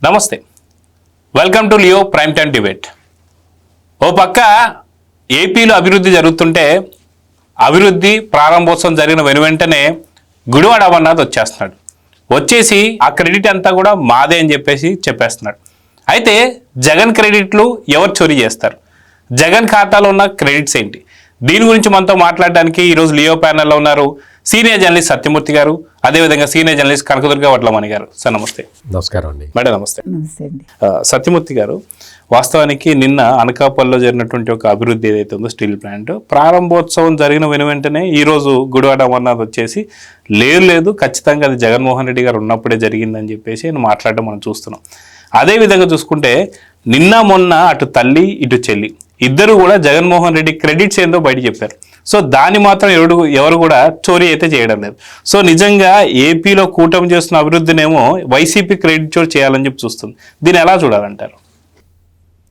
నమస్తే, welcome to Leo prime time debate. ఓ పక్క ఏపీలో అభివృద్ధి జరుగుతుంటే అభివృద్ధి ప్రారంభోత్సవం జరిగిన వెనువెంటనే గుడివాడ అమర్నాథ్ వచ్చేస్తున్నాడు. వచ్చేసి ఆ క్రెడిట్ అంతా కూడా మాదే అని చెప్పేస్తున్నాడు. అయితే జగన్ క్రెడిట్లు ఎవరు చోరీ చేస్తారు? జగన్ ఖాతాలో ఉన్న క్రెడిట్స్ ఏంటి? దీని గురించి మనతో మాట్లాడడానికి ఈరోజు లియో ప్యానెల్లో ఉన్నారు సీనియర్ జర్నలిస్ట్ సత్యమూర్తి గారు, అదేవిధంగా సీనియర్ జర్నలిస్ట్ కనకదుర్గ వడ్లమణి గారు. సార్ నమస్తే. నమస్కారం అండి. మేడం నమస్తే. సత్యమూర్తి గారు, వాస్తవానికి నిన్న అనకాపల్లిలో జరిగినటువంటి ఒక అభివృద్ధి ఏదైతే ఉందో స్టీల్ ప్లాంట్ ప్రారంభోత్సవం జరిగిన వెనువెంటనే ఈరోజు గుడివాడ అమర్నాథ్ వచ్చేసి లేదు ఖచ్చితంగా అది జగన్మోహన్ రెడ్డి గారు ఉన్నప్పుడే జరిగిందని చెప్పేసి నేను మాట్లాడడం మనం చూస్తున్నాం. అదేవిధంగా చూసుకుంటే నిన్న మొన్న అటు తల్లి ఇటు చెల్లి ఇద్దరు కూడా జగన్మోహన్ రెడ్డి క్రెడిట్స్ ఏందో బయట చెప్పారు. సో దాన్ని మాత్రం ఎవరు కూడా చోరీ అయితే చేయడం లేదు. సో నిజంగా ఏపీలో కూటమి చేస్తున్న అభివృద్ధినేమో వైసీపీ క్రెడిట్ చోరీ చేయాలని చెప్పి చూస్తుంది. దీన్ని ఎలా చూడాలంటారు?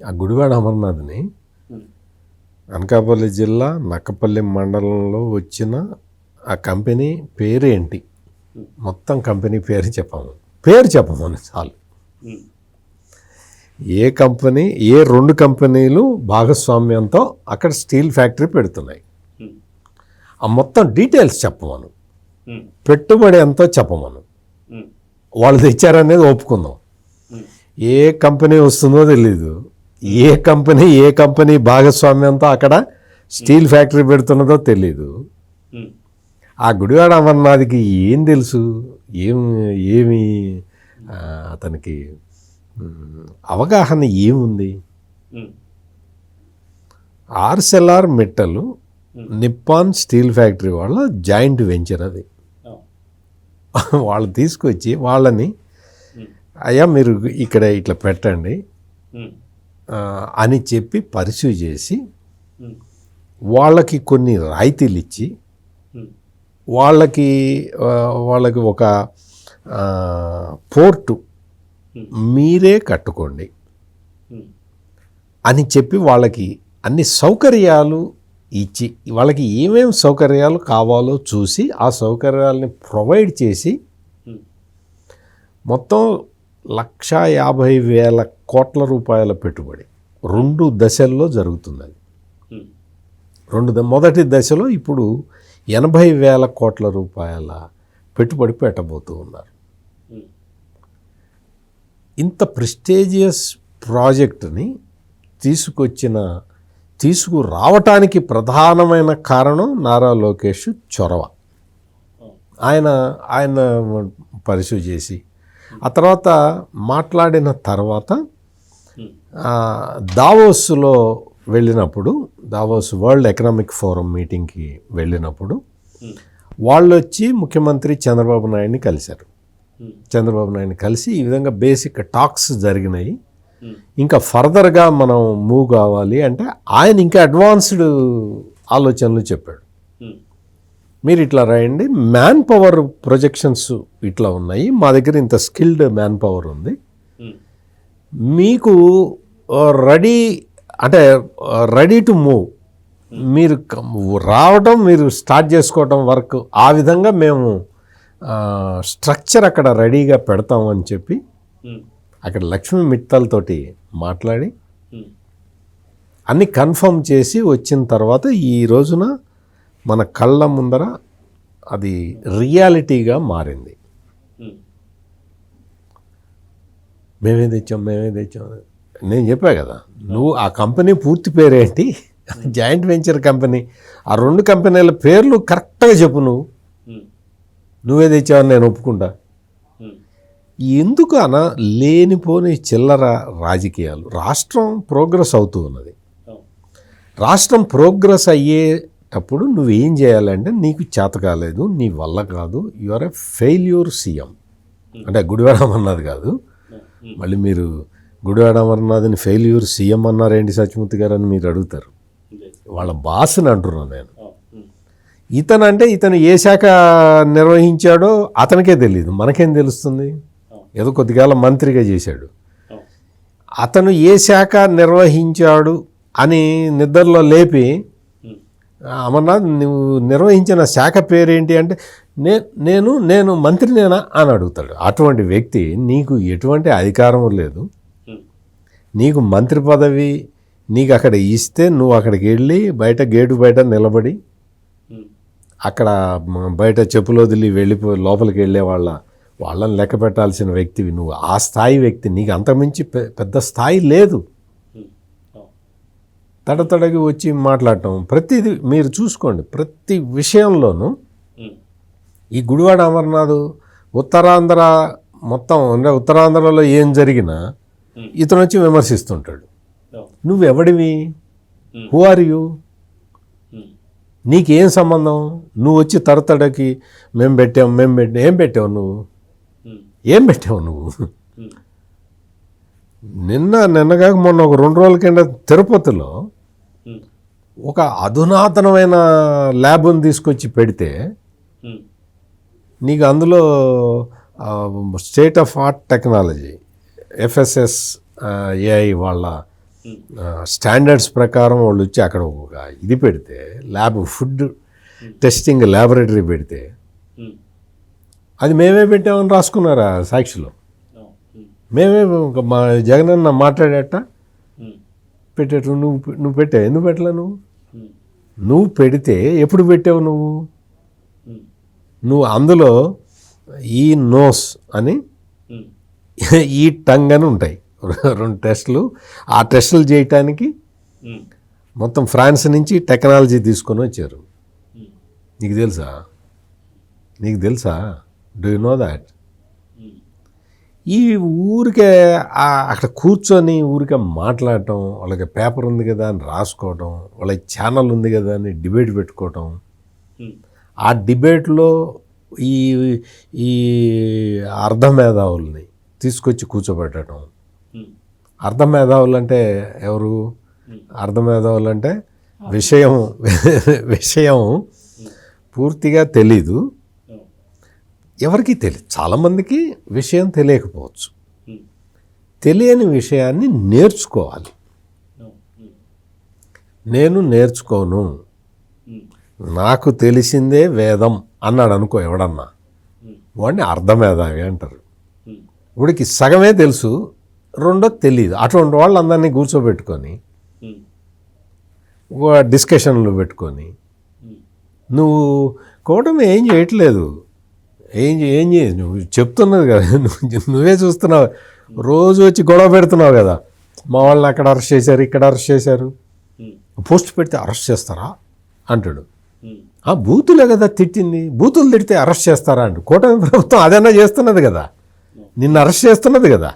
ఆ గుడివాడ అమర్నాథ్ని అనకాపల్లి జిల్లా నక్కపల్లి మండలంలో వచ్చిన ఆ కంపెనీ పేరేంటి, మొత్తం కంపెనీ పేరు చెప్పమని చాలు. ఏ కంపెనీ, ఏ రెండు కంపెనీలు భాగస్వామ్యంతో అక్కడ స్టీల్ ఫ్యాక్టరీ పెడుతున్నాయి, ఆ మొత్తం డీటెయిల్స్ చెప్పమను, పెట్టుబడి ఎంతో చెప్పమను, వాళ్ళు తెచ్చారనేది ఒప్పుకుందాం. ఏ కంపెనీ వస్తుందో తెలీదు, ఏ కంపెనీ భాగస్వామ్యంతో అక్కడ స్టీల్ ఫ్యాక్టరీ పెడుతున్నదో తెలీదు. ఆ గుడివాడ అమర్నాథ్కి ఏం తెలుసు? ఏమి అతనికి అవగాహన ఏముంది? ఆర్సెల్ఆర్ మెట్టలు నిప్పాన్ స్టీల్ ఫ్యాక్టరీ వాళ్ళ జాయింట్ వెంచర్ అది. వాళ్ళు తీసుకొచ్చి వాళ్ళని అయ్యా మీరు ఇక్కడ ఇట్లా పెట్టండి అని చెప్పి పరిశీలి చేసి వాళ్ళకి కొన్ని రాయితీలు ఇచ్చి వాళ్ళకి ఒక పోర్టు మీరే కట్టుకోండి అని చెప్పి వాళ్ళకి అన్ని సౌకర్యాలు ఇచ్చి వాళ్ళకి ఏమేమి సౌకర్యాలు కావాలో చూసి ఆ సౌకర్యాలని ప్రొవైడ్ చేసి మొత్తం 1,50,000 కోట్ల రూపాయల పెట్టుబడి 2 దశల్లో జరుగుతుంది. అది మొదటి దశలో ఇప్పుడు 80,000 కోట్ల రూపాయల పెట్టుబడి పెట్టబోతూ ఉన్నారు. ఇంత ప్రెస్టీజియస్ ప్రాజెక్టుని తీసుకురావటానికి ప్రధానమైన కారణం నారా లోకేష్ చొరవ. ఆయన పరిశీలి చేసి ఆ తర్వాత మాట్లాడిన తర్వాత దావోస్లో వెళ్ళినప్పుడు, దావోస్ వరల్డ్ ఎకనామిక్ ఫోరం మీటింగ్కి వెళ్ళినప్పుడు వాళ్ళు వచ్చి ముఖ్యమంత్రి చంద్రబాబు నాయుడిని కలిశారు. చంద్రబాబు నాయుడిని కలిసి ఈ విధంగా బేసిక్ టాక్స్ జరిగినాయి, ఇంకా ఫర్దర్గా మనం మూవ్ కావాలి అంటే ఆయన ఇంకా అడ్వాన్స్డ్ ఆలోచనలు చెప్పాడు. మీరు ఇట్లా రాయండి, మ్యాన్ పవర్ ప్రొజెక్షన్స్ ఇట్లా ఉన్నాయి, మా దగ్గర ఇంత స్కిల్డ్ మ్యాన్ పవర్ ఉంది, మీకు రెడీ టు మూవ్, మీరు రావటం మీరు స్టార్ట్ చేసుకోవటం వర్క్ ఆ విధంగా మేము స్ట్రక్చర్ అక్కడ రెడీగా పెడతామని చెప్పి అక్కడ లక్ష్మీ మిత్తల్తోటి మాట్లాడి అన్నీ కన్ఫర్మ్ చేసి వచ్చిన తర్వాత ఈ రోజున మన కళ్ళ ముందర అది రియాలిటీగా మారింది. మేమే తెచ్చాం నేను చెప్పా కదా, నువ్వు ఆ కంపెనీ పూర్తి పేరేంటి, జాయింట్ వెంచర్ కంపెనీ, ఆ 2 కంపెనీల పేర్లు కరెక్ట్గా చెప్పు, నువ్వే తెచ్చావని నేను ఒప్పుకుంటా. ఎందుకు లేనిపోని చిల్లర రాజకీయాలు? రాష్ట్రం ప్రోగ్రెస్ అవుతూ ఉన్నది. రాష్ట్రం ప్రోగ్రెస్ అయ్యేటప్పుడు నువ్వేం చేయాలంటే, నీకు చేత కాలేదు, నీ వల్ల కాదు, you are a failure CM. అంటే గుడివాడ అమర్నాథ్ కాదు, మళ్ళీ మీరు గుడివాడ అమర్నాథ్ని ఫెయిల్యూర్ సీఎం అన్నారేంటి సత్యమూర్తి గారు అని మీరు అడుగుతారు. వాళ్ళ బాస్ని అంటున్నాను నేను. ఇతను ఏ శాఖ నిర్వహించాడో అతనికే తెలియదు, మనకేం తెలుస్తుంది? ఏదో కొద్దికాలం మంత్రిగా చేశాడు. అతను ఏ శాఖ నిర్వహించాడు అని నిద్రలో లేపి, అమర్నాథ్ నువ్వు నిర్వహించిన శాఖ పేరేంటి అంటే, నేను మంత్రినేనా అని అడుగుతాడు. అటువంటి వ్యక్తి నీకు ఎటువంటి అధికారం లేదు, నీకు మంత్రి పదవి నీకు అక్కడ ఇస్తే నువ్వు అక్కడికి వెళ్ళి బయట గేటు బయట నిలబడి అక్కడ బయట చెప్పులు వదిలి వెళ్ళిపోయి లోపలికి వెళ్ళే వాళ్ళని లెక్క పెట్టాల్సిన వ్యక్తివి నువ్వు. ఆ స్థాయి వ్యక్తి, నీకు అంతకుమించి పెద్ద స్థాయి లేదు. తడతడగి వచ్చి మాట్లాడటం ప్రతిదీ మీరు చూసుకోండి. ప్రతి విషయంలోనూ ఈ గుడివాడ అమర్నాథ్ ఉత్తరాంధ్ర మొత్తం అంటే ఉత్తరాంధ్రలో ఏం జరిగినా ఇతను వచ్చి విమర్శిస్తుంటాడు. నువ్వెవడివి? Who are you? నీకేం సంబంధం? నువ్వు వచ్చి తడతడకి మేము పెట్టాం ఏం పెట్టావు నువ్వు? ఏం పెట్టావు నువ్వు? నిన్నగాక మొన్న ఒక 2 రోజుల కింద తిరుపతిలో ఒక అధునాతనమైన ల్యాబ్ని తీసుకొచ్చి పెడితే నీకు అందులో state of art technology FSS AI వాళ్ళ స్టాండర్డ్స్ ప్రకారం వాళ్ళు వచ్చి అక్కడ ఒక ఇది పెడితే ల్యాబ్ ఫుడ్ టెస్టింగ్ ల్యాబొరేటరీ పెడితే అది మేమే పెట్టామని రాసుకున్నారా సాక్షిలో. మేమే మా జగనన్న మాట్లాడేట పెట్టేట నువ్వు పెట్టావు. ఎందుకు పెట్టలే నువ్వు పెడితే ఎప్పుడు పెట్టావు నువ్వు అందులో ఈ నోస్ అని ఈ టంగ్ అని ఉంటాయి 2 టెస్టులు. ఆ టెస్టులు చేయటానికి మొత్తం ఫ్రాన్స్ నుంచి టెక్నాలజీ తీసుకొని వచ్చారు. నీకు తెలుసా డూ యు నో దాట్? ఈ ఊరికే అక్కడ కూర్చొని ఊరికే మాట్లాడటం, వాళ్ళకి పేపర్ ఉంది కదా అని రాసుకోవటం, వాళ్ళకి ఛానల్ ఉంది కదా అని డిబేట్ పెట్టుకోవటం, ఆ డిబేట్లో ఈ అర్ధమేధావుల్ని తీసుకొచ్చి కూర్చోబెట్టడం. అర్ధమేధావులు అంటే ఎవరు? అర్ధమేధావులు అంటే విషయం పూర్తిగా తెలీదు, ఎవరికి తెలియదు. చాలామందికి విషయం తెలియకపోవచ్చు. తెలియని విషయాన్ని నేర్చుకోవాలి. నేను నేర్చుకోను, నాకు తెలిసిందే వేదం అన్నాడు అనుకో ఎవడన్నా, వాడిని అర్ధమేధావి అంటారు. వాడికి సగమే తెలుసు, రెండో తెలియదు. అటువంటి వాళ్ళందరినీ కూర్చోబెట్టుకొని డిస్కషన్లు పెట్టుకొని నువ్వు కూటమి ఏం చేయట్లేదు, ఏం చేయ నువ్వు చెప్తున్నది కదా, నువ్వే చూస్తున్నావు. రోజు వచ్చి గొడవ పెడుతున్నావు కదా, మా వాళ్ళని అక్కడ అరెస్ట్ చేశారు, ఇక్కడ అరెస్ట్ చేశారు, పోస్ట్ పెడితే అరెస్ట్ చేస్తారా అంటాడు. బూతులే కదా తిట్టింది, బూతులు తిడితే అరెస్ట్ చేస్తారా అంటు. కూటమి ప్రభుత్వం అదన్నా చేస్తున్నది కదా, నిన్ను అరెస్ట్ చేస్తున్నది కదా.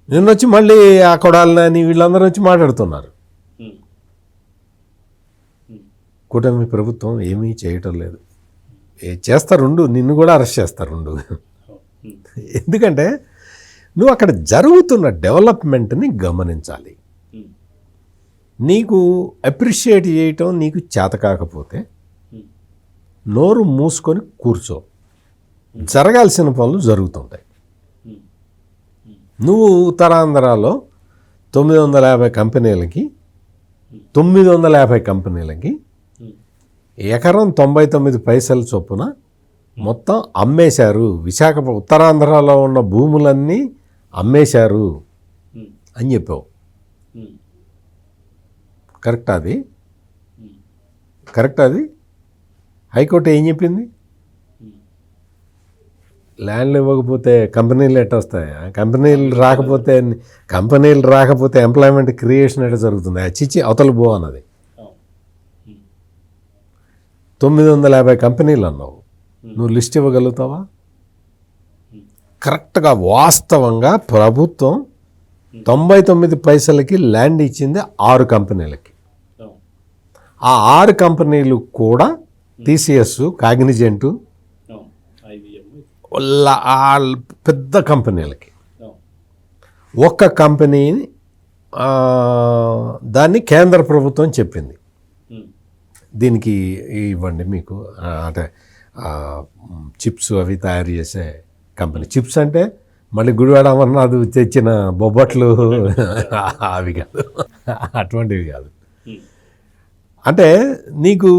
నిన్న వచ్చి మళ్ళీ ఆ కొడాలని వీళ్ళందరూ వచ్చి మాట్లాడుతున్నారు. కూటమి ప్రభుత్వం ఏమీ చేయటం లేదు. చేస్తారు, నిన్ను కూడా అరెస్ట్ చేస్తారు. ఎందుకంటే నువ్వు అక్కడ జరుగుతున్న డెవలప్మెంట్ని గమనించాలి. నీకు అప్రిషియేట్ చేయటం నీకు చేత కాకపోతే నోరు మూసుకొని కూర్చో. జరగాల్సిన పనులు జరుగుతుంటాయి. నువ్వు ఉత్తరాంధ్రలో 950 కంపెనీలకి ఎకరం 99 పైసల చొప్పున మొత్తం అమ్మేశారు. ఉత్తరాంధ్రలో ఉన్న భూములన్నీ అమ్మేశారు అని చెప్పావు. కరెక్ట్ అది హైకోర్టు ఏం చెప్పింది? ల్యాండ్లు ఇవ్వకపోతే కంపెనీలు ఎట్ట వస్తాయి? కంపెనీలు రాకపోతే ఎంప్లాయ్మెంట్ క్రియేషన్ ఎట్లా జరుగుతుంది? చిచ్చి అవతల పో అన్నది. 950 కంపెనీలు అన్నావు, నువ్వు లిస్ట్ ఇవ్వగలుగుతావా? కరెక్ట్గా వాస్తవంగా ప్రభుత్వం 99 పైసలకి ల్యాండ్ ఇచ్చింది 6 కంపెనీలకి. ఆ 6 కంపెనీలు కూడా TCS, కాగ్నిజెంట్, పెద్ద కంపెనీలకి. ఒక్క కంపెనీ దాన్ని కేంద్ర ప్రభుత్వం చెప్పింది, దీనికి ఇవ్వండి మీకు, అంటే చిప్స్ అవి తయారు చేసే కంపెనీ. చిప్స్ అంటే మళ్ళీ గుడివాడ అమర్నాథ్ తెచ్చిన బొబ్బట్లు అవి కాదు, అటువంటివి కాదు. అంటే నీకు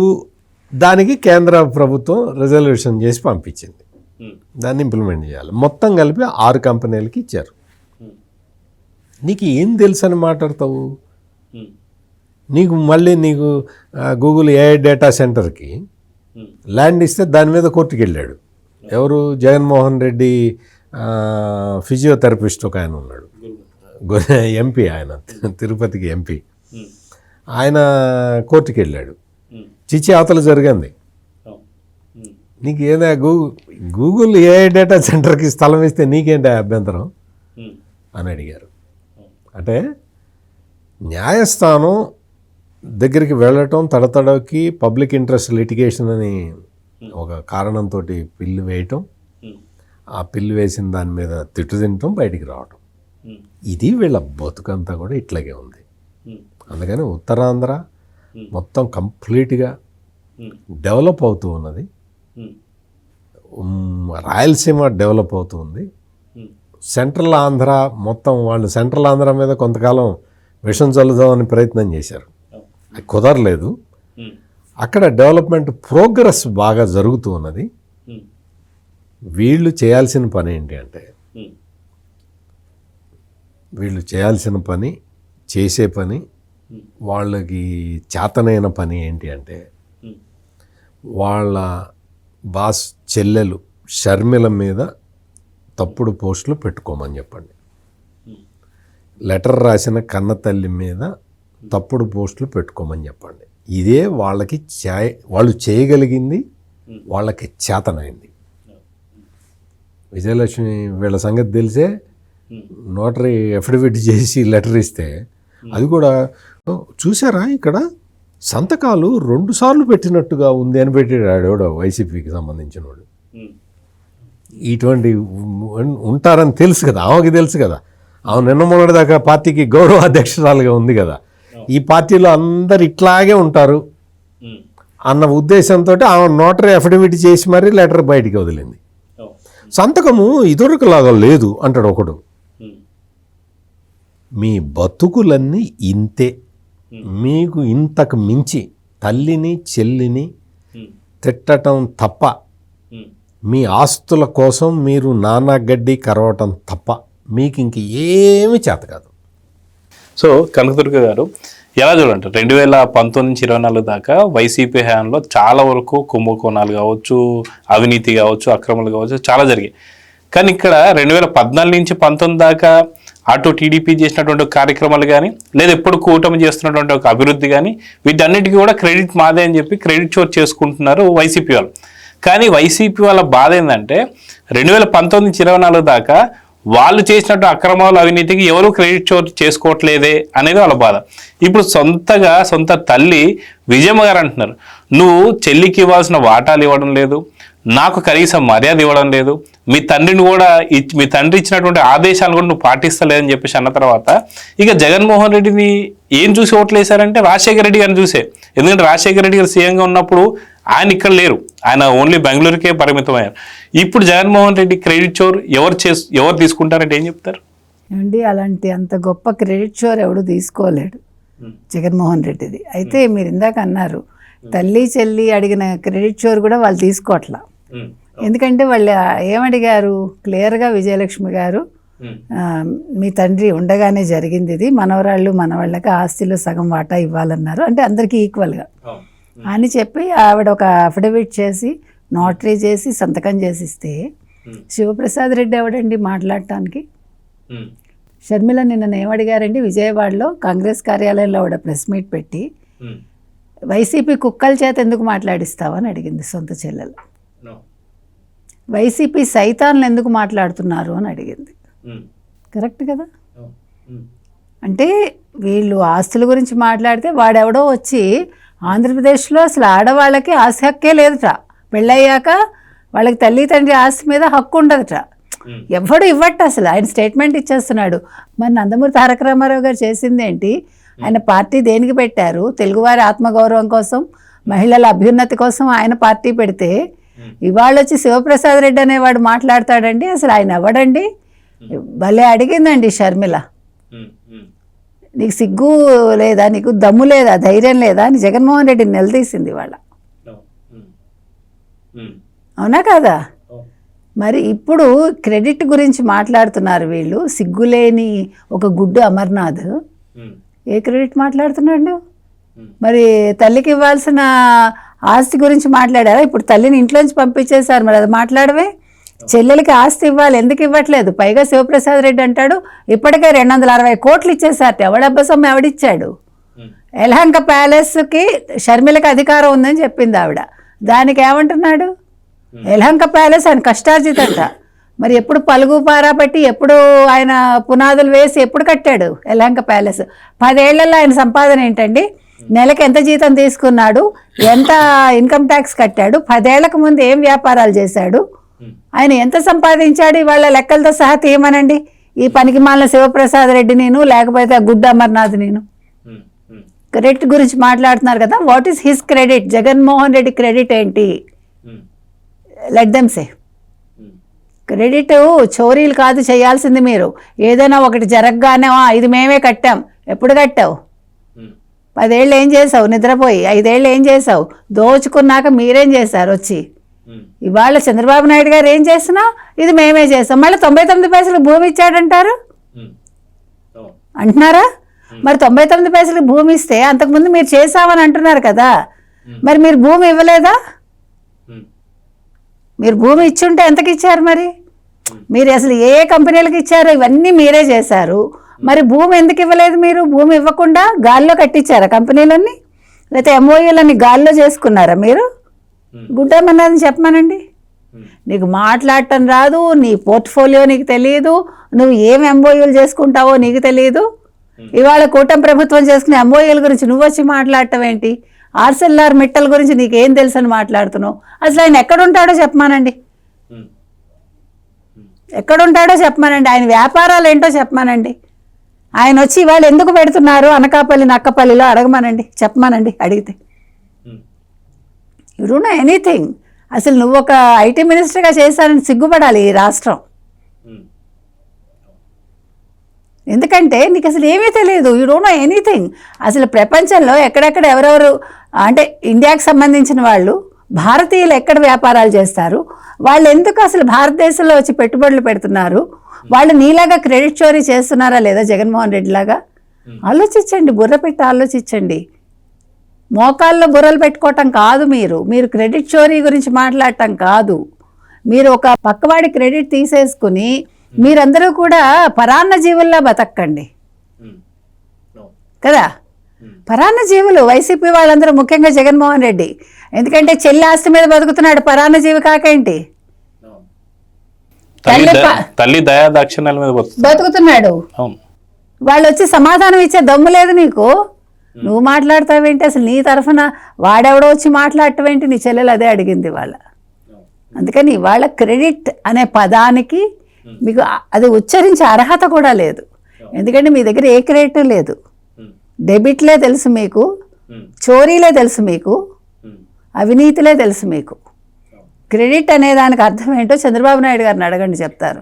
దానికి కేంద్ర ప్రభుత్వం రిజల్యూషన్ చేసి పంపించింది, దాన్ని ఇంప్లిమెంట్ చేయాలి. మొత్తం కలిపి 6 కంపెనీలకి ఇచ్చారు. నీకు ఏం తెలుసు అని మాట్లాడతావు? నీకు మళ్ళీ గూగుల్ ఏఐ డేటా సెంటర్కి ల్యాండ్ ఇస్తే దాని మీద కోర్టుకి వెళ్ళాడు. ఎవరు? జగన్మోహన్ రెడ్డి ఫిజియోథెరపిస్ట్ ఒక ఆయన ఉన్నాడు, ఎంపీ, ఆయన తిరుపతికి ఎంపీ. ఆయన కోర్టుకి వెళ్ళాడు. చిచ్చి అవతల జరిగింది. నీకు ఏదా గూగుల్ ఏఐ డేటా సెంటర్కి స్థలం ఇస్తే నీకేంటి అభ్యంతరం అని అడిగారు. అంటే న్యాయస్థానం దగ్గరికి వెళ్ళటం, తడతడకి పబ్లిక్ ఇంట్రెస్ట్ లిటిగేషన్ అని ఒక కారణంతో పిల్లు వేయటం, ఆ పిల్లు వేసిన దాని మీద తిట్టు తినటం, బయటికి రావటం, ఇది వీళ్ళ బతుకంతా కూడా ఇట్లాగే ఉంది. అందుకని ఉత్తరాంధ్ర మొత్తం కంప్లీట్గా డెవలప్ అవుతూ ఉన్నది. రాయలసీమ డెవలప్ అవుతుంది. సెంట్రల్ ఆంధ్ర మొత్తం వాళ్ళు సెంట్రల్ ఆంధ్ర మీద కొంతకాలం విషం చల్లుదామని ప్రయత్నం చేశారు, అది కుదరలేదు. అక్కడ డెవలప్మెంట్ ప్రోగ్రెస్ బాగా జరుగుతూ ఉన్నది. వీళ్ళు చేయాల్సిన పని ఏంటి అంటే, వీళ్ళు చేయాల్సిన పని, చేసే పని, వాళ్ళకి చేతనైన పని ఏంటి అంటే, వాళ్ళ బాస్ చెల్లెలు షర్మిల మీద తప్పుడు పోస్టులు పెట్టుకోమని చెప్పండి. లెటర్ రాసిన కన్న తల్లి మీద తప్పుడు పోస్టులు పెట్టుకోమని చెప్పండి. ఇదే వాళ్ళకి వాళ్ళు చేయగలిగింది, వాళ్ళకి చేతనైంది. విజయలక్ష్మి వీళ్ళ సంగతి తెలిసే నోటరీ అఫిడవిట్ చేసి లెటర్ ఇస్తే, అది కూడా చూసారా ఇక్కడ సంతకాలు 2 సార్లు పెట్టినట్టుగా ఉంది అని పెట్టాడు ఎవడో వైసీపీకి సంబంధించిన వాడు. ఇటువంటి ఉంటారని తెలుసు కదా, ఆమెకి తెలుసు కదా. ఆమె నిన్న మొన్నటిదాకా పార్టీకి గౌరవ అధ్యక్షురాలుగా ఉంది కదా. ఈ పార్టీలో అందరు ఇట్లాగే ఉంటారు అన్న ఉద్దేశంతో ఆమె నోటరీ అఫిడవిట్ చేసి మరీ లెటర్ బయటికి వదిలింది. సంతకము ఇదివరకులాగా లేదు అంటాడు ఒకడు. మీ బతుకులన్నీ ఇంతే, మీకు ఇంతకు మించి తల్లిని చెల్లిని తిట్టడం తప్ప, మీ ఆస్తుల కోసం మీరు నానా గడ్డి కరవటం తప్ప మీకు ఇంక ఏమీ చేత కాదు. సో కనకదుర్గ గారు ఎలా చూడంటారు? 2019 నుంచి 24 దాకా వైసీపీ హయాంలో చాలా వరకు కుంభకోణాలు కావచ్చు, అవినీతి కావచ్చు, అక్రమాలు కావచ్చు, చాలా జరిగాయి. కానీ ఇక్కడ 2014 నుంచి 19 దాకా అటు టీడీపీ చేసినటువంటి కార్యక్రమాలు కానీ, లేదా ఎప్పుడు కూటమి చేస్తున్నటువంటి ఒక అభివృద్ధి కానీ, వీటన్నిటికీ కూడా క్రెడిట్ మాదే అని చెప్పి క్రెడిట్ షోర్ చేసుకుంటున్నారు వైసీపీ వాళ్ళు. కానీ వైసీపీ వాళ్ళ బాధ ఏంటంటే 2019 నుంచి 24 దాకా వాళ్ళు చేసినట్టు అక్రమాలు, అవినీతికి ఎవరు క్రెడిట్ షోర్ చేసుకోవట్లేదే అనేది వాళ్ళ బాధ. ఇప్పుడు సొంత తల్లి విజయమ్మ గారు అంటున్నారు, నువ్వు చెల్లికి ఇవ్వాల్సిన వాటాలు ఇవ్వడం లేదు, నాకు కనీసం మర్యాద ఇవ్వడం లేదు, మీ తండ్రిని కూడా మీ తండ్రి ఇచ్చినటువంటి ఆదేశాలు కూడా నువ్వు పాటిస్తలేదని చెప్పేసి అన్న తర్వాత ఇక జగన్మోహన్ రెడ్డిని ఏం చూసి ఓట్లేశారంటే రాజశేఖర రెడ్డి గారిని చూసే. ఎందుకంటే రాజశేఖర రెడ్డి గారు సీఎంగా ఉన్నప్పుడు ఆయన ఇక్కడ లేరు, ఆయన ఓన్లీ బెంగళూరుకే పరిమితమయ్యారు. ఇప్పుడు జగన్మోహన్ రెడ్డి క్రెడిట్ షోర్ ఎవరు తీసుకుంటారంటే ఏం చెప్తారు అండి? అలాంటి అంత గొప్ప క్రెడిట్ షోర్ ఎవడు తీసుకోలేడు జగన్మోహన్ రెడ్డిది. అయితే మీరు ఇందాక అన్నారు తల్లి చెల్లి అడిగిన క్రెడిట్ షోర్ కూడా వాళ్ళు తీసుకోవట్లా. ఎందుకంటే వాళ్ళు ఏమడిగారు క్లియర్గా, విజయలక్ష్మి గారు మీ తండ్రి ఉండగానే జరిగింది ఇది, మనవాళ్ళకి ఆస్తిలో సగం వాటా ఇవ్వాలన్నారు, అంటే అందరికీ ఈక్వల్గా అని చెప్పి ఆవిడ ఒక అఫిడవిట్ చేసి నోటరీ చేసి సంతకం చేసిస్తే శివప్రసాద్ రెడ్డి ఎవడండి మాట్లాడటానికి? షర్మిల నిన్న ఏమడిగారండి విజయవాడలో కాంగ్రెస్ కార్యాలయంలో ఆవిడ ప్రెస్ మీట్ పెట్టి వైసీపీ కుక్కల చేత ఎందుకు మాట్లాడిస్తావని అడిగింది సొంత చెల్లెలు. వైసీపీ సైతాన్లు ఎందుకు మాట్లాడుతున్నారు అని అడిగింది. కరెక్ట్ కదా? అంటే వీళ్ళు ఆస్తుల గురించి మాట్లాడితే వాడెవడో వచ్చి ఆంధ్రప్రదేశ్లో అసలు ఆడవాళ్ళకి ఆస్తి హక్కే లేదుట, పెళ్ళయ్యాక వాళ్ళకి తల్లి తండ్రి ఆస్తి మీద హక్కు ఉండదుట, ఎవడు ఇవ్వట్టు. అసలు ఆయన స్టేట్మెంట్ ఇచ్చేస్తున్నాడు. మరి నందమూరి తారక రామారావు గారు చేసింది ఏంటి? ఆయన పార్టీ దేనికి పెట్టారు? తెలుగువారి ఆత్మగౌరవం కోసం, మహిళల అభ్యున్నతి కోసం ఆయన పార్టీ పెడితే ఇవాళ వచ్చి శివప్రసాద్ రెడ్డి అనేవాడు మాట్లాడతాడండి. అసలు ఆయన ఎవడండి? భలే అడిగిందండి షర్మిల, నీకు సిగ్గు లేదా, నీకు దమ్ము లేదా, ధైర్యం లేదా అని జగన్మోహన్ రెడ్డిని నిలదీసింది వాళ్ళ. అవునా కాదా? మరి ఇప్పుడు క్రెడిట్ గురించి మాట్లాడుతున్నారు వీళ్ళు, సిగ్గులేని ఒక గుడ్డు అమర్నాథ్ ఏ క్రెడిట్ మాట్లాడుతున్నాడు? మరి తల్లికి ఇవ్వాల్సిన ఆస్తి గురించి మాట్లాడారా? ఇప్పుడు తల్లిని ఇంట్లోంచి పంపించేశారు, మరి అది మాట్లాడవే. చెల్లెలకి ఆస్తి ఇవ్వాలి, ఎందుకు ఇవ్వట్లేదు? పైగా శివప్రసాద్ రెడ్డి అంటాడు ఇప్పటికే 260 కోట్లు ఇచ్చేసారట. ఎవడబ్బ సొమ్ము ఎవడిచ్చాడు? యలహంక ప్యాలెస్కి షర్మిలకి అధికారం ఉందని చెప్పింది ఆవిడ, దానికి ఏమంటున్నాడు? యలహంక ప్యాలెస్ ఆయన కష్టార్జితంట. మరి ఎప్పుడు పలుగు పారా పెట్టి ఎప్పుడు ఆయన పునాదులు వేసి ఎప్పుడు కట్టాడు యలహంక ప్యాలెస్? 10 ఏళ్లలో ఆయన సంపాదన ఏంటండి? నెలకి ఎంత జీతం తీసుకున్నాడు, ఎంత ఇన్కమ్ ట్యాక్స్ కట్టాడు, 10 ఏళ్లకు ముందు ఏం వ్యాపారాలు చేశాడు, ఆయన ఎంత సంపాదించాడు, ఇవాళ లెక్కలతో సహా తీయమనండి. ఈ పనికి మాలిన శివప్రసాద్ రెడ్డి నేను, లేకపోతే గుడ్డ అమర్నాథ్ నేను. క్రెడిట్ గురించి మాట్లాడుతున్నారు కదా, what is his credit? Jaganmohan Reddy credit ఏంటి? Let them say. క్రెడిట్ చోరీలు కాదు చేయాల్సింది మీరు. ఏదైనా ఒకటి జరగగానే ఇది మేమే కట్టాం. ఎప్పుడు కట్టావు? 10 ఏళ్ళు ఏం చేసావు నిద్రపోయి? 5 ఏళ్ళు ఏం చేసావు? దోచుకున్నాక మీరేం చేశారు వచ్చి? ఇవాళ చంద్రబాబు నాయుడు గారు ఏం చేసినా ఇది మేమే చేస్తాం. మళ్ళీ 99 పైసలు భూమి ఇచ్చాడంటారు, అంటున్నారా? మరి 99 పైసలకు భూమి ఇస్తే అంతకుముందు మీరు చేసామని అంటున్నారు కదా, మరి మీరు భూమి ఇవ్వలేదా? మీరు భూమి ఇచ్చుంటే ఎంతకి ఇచ్చారు? మరి మీరు అసలు ఏ కంపెనీలకు ఇచ్చారో ఇవన్నీ మీరే చేశారు. మరి భూమి ఎందుకు ఇవ్వలేదు? మీరు భూమి ఇవ్వకుండా గాల్లో కట్టించారా కంపెనీలన్నీ? లేకపోతే ఎంఓయూలన్నీ గాల్లో చేసుకున్నారా మీరు? గుడ్డమన్నది చెప్పమానండి. నీకు మాట్లాడటం రాదు, నీ పోర్ట్ఫోలియో నీకు తెలియదు, నువ్వు ఏం ఎంఓయూలు చేసుకుంటావో నీకు తెలియదు. ఇవాళ కూటమి ప్రభుత్వం చేసుకునే ఎంఓయూల గురించి నువ్వు వచ్చి మాట్లాడటం ఏంటి? ఆర్సెల్ఆర్ మిట్టల్ గురించి నీకేం తెలుసు అని మాట్లాడుతున్నావు? అసలు ఆయన ఎక్కడుంటాడో చెప్పమానండి, ఎక్కడుంటాడో చెప్పమానండి, ఆయన వ్యాపారాలు ఏంటో చెప్పమానండి. ఆయన వచ్చి ఇవాళ ఎందుకు పెడుతున్నారు అనకాపల్లి నక్కపల్లిలో అడగమానండి, చెప్పమానండి అడిగితే. You don't know anything. అసలు నువ్వు ఒక ఐటీ మినిస్టర్గా చేశానని సిగ్గుపడాలి ఈ రాష్ట్రం. ఎందుకంటే నీకు అసలు ఏమీ తెలియదు, యూ డోంట్ నో ఎనీథింగ్. అసలు ప్రపంచంలో ఎక్కడెక్కడ ఎవరెవరు అంటే ఇండియాకి సంబంధించిన వాళ్ళు, భారతీయులు ఎక్కడ వ్యాపారాలు చేస్తారు, వాళ్ళు ఎందుకు అసలు భారతదేశంలో వచ్చి పెట్టుబడులు పెడుతున్నారు, వాళ్ళు నీలాగా క్రెడిట్ చోరీ చేస్తున్నారా లేదా జగన్మోహన్ రెడ్డి లాగా? ఆలోచించండి, బుర్ర పెట్టి ఆలోచించండి. మోకాల్లో బుర్రలు పెట్టుకోవటం కాదు, మీరు క్రెడిట్ చోరీ గురించి మాట్లాడటం కాదు. మీరు ఒక పక్కవాడి క్రెడిట్ తీసేసుకుని మీరందరూ కూడా పరాన్న జీవుల్లా బతకండి కదా. పరాన్న జీవులు వైసీపీ వాళ్ళందరూ, ముఖ్యంగా జగన్మోహన్ రెడ్డి. ఎందుకంటే చెల్లి ఆస్తి మీద బతుకుతున్నాడు, పరాన్న జీవి కాకేంటి? తల్లి దయా దాక్షిణ్యాల మీద బతుకుతున్నాడు. వాళ్ళు వచ్చి సమాధానం ఇచ్చే దమ్ము లేదు నీకు. నువ్వు మాట్లాడతావేంటి? అసలు నీ తరఫున వాడెవడో వచ్చి మాట్లాడటం ఏంటి? నీ చెల్లెలు అదే అడిగింది వాళ్ళ. అందుకని వాళ్ళ క్రెడిట్ అనే పదానికి మీకు అది ఉచ్చరించే అర్హత కూడా లేదు. ఎందుకంటే మీ దగ్గర ఏ క్రెడిట్ లేదు. డెబిట్లే తెలుసు మీకు, చోరీలే తెలుసు మీకు, అవినీతిలే తెలుసు మీకు. క్రెడిట్ అనే దానికి అర్థం ఏంటో చంద్రబాబు నాయుడు గారిని అడగండి చెప్తారు,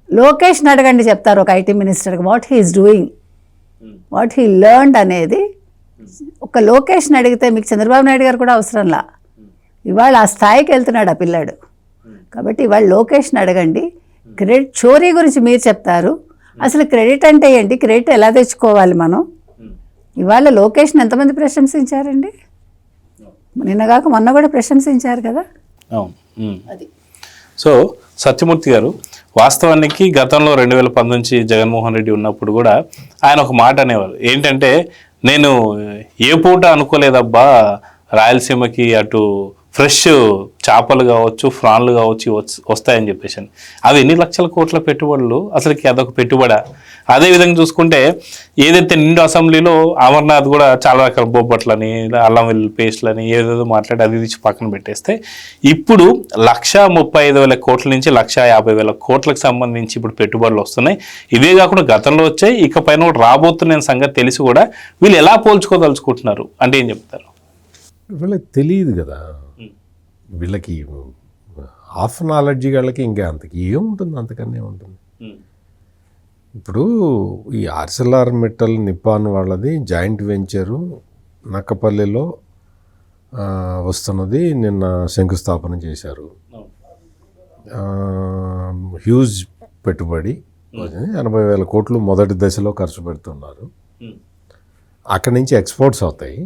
లోకేష్ని అడగండి చెప్తారు. ఒక ఐటీ మినిస్టర్కి what he's doing, what he learned అనేది ఒక లోకేష్ని అడిగితే మీకు చంద్రబాబు నాయుడు గారు కూడా అవసరంలా. ఇవాళ ఆ స్థాయికి వెళ్తున్నాడు ఆ పిల్లాడు. కాబట్టి ఇవాళ లోకేష్ని అడగండి. క్రెడిట్ చోరీ గురించి మీరు చెప్తారు. అసలు క్రెడిట్ అంటే ఏంటి, క్రెడిట్ ఎలా తెచ్చుకోవాలి మనం? ఇవాళ లోకేష్ని ఎంతమంది ప్రశంసించారండి? నిన్నగాక మొన్న కూడా ప్రశంసించారు కదా. అది సో సత్యమూర్తి గారు, వాస్తవానికి గతంలో 2019 నుంచి జగన్మోహన్ రెడ్డి ఉన్నప్పుడు కూడా ఆయన ఒక మాట అనేవారు, ఏంటంటే నేను ఏ పూట అనుకోలేదబ్బా రాయలసీమకి అటు ఫ్రెష్ చేపలు కావచ్చు, ఫ్రాన్లు కావచ్చు వస్తాయని చెప్పేసి. అవి ఎన్ని లక్షల కోట్ల పెట్టుబడులు, అసలుకి అదొక పెట్టుబడా? అదేవిధంగా చూసుకుంటే ఏదైతే నిండు అసెంబ్లీలో అమర్నాథ్ కూడా చాలా రకాల బొబ్బట్లని, అల్లం వెల్లుల్లి పేస్ట్లని ఏదేదో మాట్లాడి అది తీసి పక్కన పెట్టేస్తే, ఇప్పుడు 135,000 కోట్ల నుంచి 150,000 కోట్లకు సంబంధించి ఇప్పుడు పెట్టుబడులు వస్తున్నాయి. ఇవే కాకుండా గతంలో వచ్చాయి, ఇకపైన కూడా రాబోతున్న సంగతి తెలిసి కూడా వీళ్ళు ఎలా పోల్చుకోదలుచుకుంటున్నారు అంటే ఏం చెప్తారు? వీళ్ళకి తెలియదు కదా, వీళ్ళకి హాఫ్ నాలెడ్జీ వాళ్ళకి ఇంకా అంతకి ఏముంటుంది, అంతకన్నా ఉంటుంది. ఇప్పుడు ఈ ఆర్సెల్ఆర్ మిట్టల్ నిప్పాన్ వాళ్ళది జాయింట్ వెంచరు నక్కపల్లిలో వస్తున్నది. నిన్న శంకుస్థాపన చేశారు. హ్యూజ్ పెట్టుబడి 80,000 కోట్లు మొదటి దశలో ఖర్చు పెడుతున్నారు. అక్కడి నుంచి ఎక్స్పోర్ట్స్ అవుతాయి.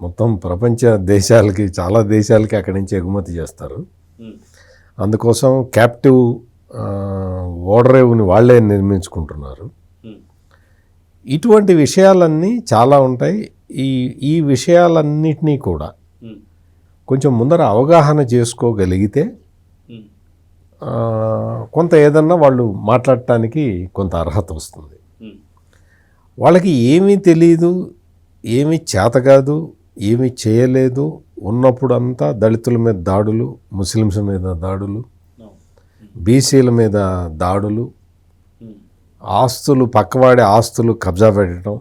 మొత్తం ప్రపంచ దేశాలకి, చాలా దేశాలకి అక్కడి నుంచి ఎగుమతి చేస్తారు. అందుకోసం క్యాప్టివ్ ఓడరేవుని వాళ్ళే నిర్మించుకుంటున్నారు. ఇటువంటి విషయాలన్నీ చాలా ఉంటాయి. ఈ విషయాలన్నిటినీ కూడా కొంచెం ముందర అవగాహన చేసుకోగలిగితే కొంత ఏదన్నా వాళ్ళు మాట్లాడటానికి కొంత అర్హత వస్తుంది. వాళ్ళకి ఏమీ తెలియదు, ఏమీ చేత కాదు, ఏమీ చేయలేదు ఉన్నప్పుడంతా దళితుల మీద దాడులు, ముస్లిమ్స్ మీద దాడులు, బీసీల మీద దాడులు, ఆస్తులు, పక్కవాడి ఆస్తులు కబ్జా పెట్టడం,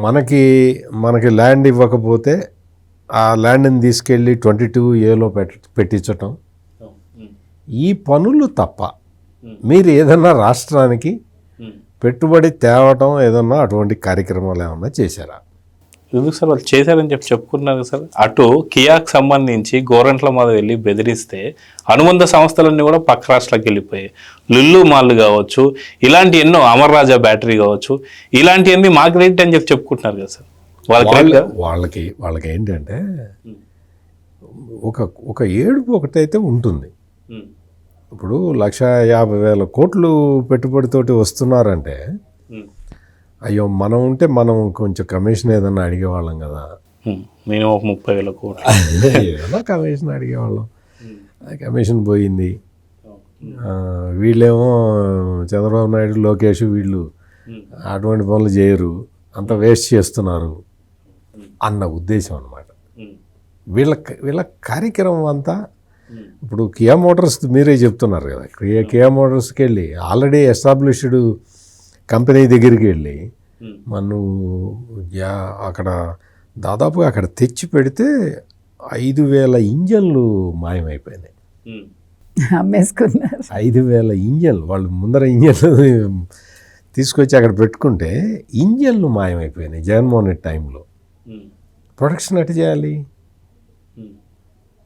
మనకి ల్యాండ్ ఇవ్వకపోతే ఆ ల్యాండ్ని తీసుకెళ్ళి 22A పెట్టించటం, ఈ పనులు తప్ప మీరు ఏదన్నా రాష్ట్రానికి పెట్టుబడి తేవటం, ఏదన్నా అటువంటి కార్యక్రమాలు ఏమన్నా చేశారా? ఎందుకు సార్ వాళ్ళు చేశారని చెప్పుకున్నారు సార్. అటు కియాకి సంబంధించి గోరంట్ల మీద వెళ్ళి బెదిరిస్తే అనుబంధ సంస్థలన్నీ కూడా పక్క రాష్ట్రాలకు వెళ్ళిపోయాయి. లుల్లు మాల్ కావచ్చు, ఇలాంటి ఎన్నో, అమర్ రాజా బ్యాటరీ కావచ్చు, ఇలాంటివన్నీ మా క్రెడిట్ అని చెప్పుకుంటున్నారు కదా సార్. వాళ్ళకి ఏంటంటే ఒక ఏడుపు ఒకటైతే ఉంటుంది. ఇప్పుడు 150,000 కోట్లు పెట్టుబడితోటి వస్తున్నారంటే, అయ్యో మనం ఉంటే మనం కొంచెం కమిషన్ ఏదన్నా అడిగేవాళ్ళం కదా, మినిమం 30,000 కోట్లు ఏదన్నా కమిషన్ అడిగేవాళ్ళం. కమిషన్ పోయింది. వీళ్ళేమో చంద్రబాబు నాయుడు, లోకేష్ వీళ్ళు అటువంటి పనులు చేయరు, అంత వేస్ట్ చేస్తున్నారు అన్న ఉద్దేశం అన్నమాట. వీళ్ళ కార్యక్రమం అంతా ఇప్పుడు కియా మోటార్స్ మీరే చెప్తున్నారు కదా, కియా మోటార్స్కి వెళ్ళి ఆల్రెడీ ఎస్టాబ్లిష్డ్ కంపెనీ దగ్గరికి వెళ్ళి అక్కడ దాదాపుగా అక్కడ తెచ్చి పెడితే 5,000 ఇంజన్లు మాయమైపోయినాయి. అమ్మేసుకున్నారు 5,000 ఇంజన్లు. వాళ్ళు ముందర ఇంజన్లు తీసుకొచ్చి అక్కడ పెట్టుకుంటే ఇంజన్లు మాయమైపోయినాయి జగన్మోహన్ రెడ్డి టైంలో. ప్రొడక్షన్ ఎట్లా చేయాలి?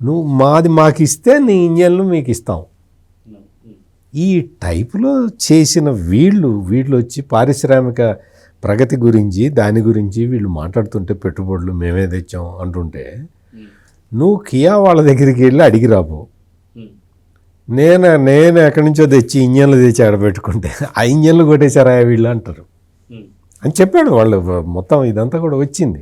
నువ్వు మాకు ఇస్తే నీ ఇంజన్లు మీకు ఇస్తాం. ఈ టైపులో చేసిన వీళ్ళు వచ్చి పారిశ్రామిక ప్రగతి గురించి, దాని గురించి వీళ్ళు మాట్లాడుతుంటే, పెట్టుబడులు మేమే తెచ్చాం అంటుంటే, నువ్వు కియా వాళ్ళ దగ్గరికి వెళ్ళి అడిగి రాబో. నేను ఎక్కడి నుంచో తెచ్చి ఇంజన్లు తెచ్చి ఆడ పెట్టుకుంటే ఆ ఇంజన్లు కొట్టేశారా వీళ్ళు అంటారు అని చెప్పాడు. వాళ్ళు మొత్తం ఇదంతా కూడా వచ్చింది.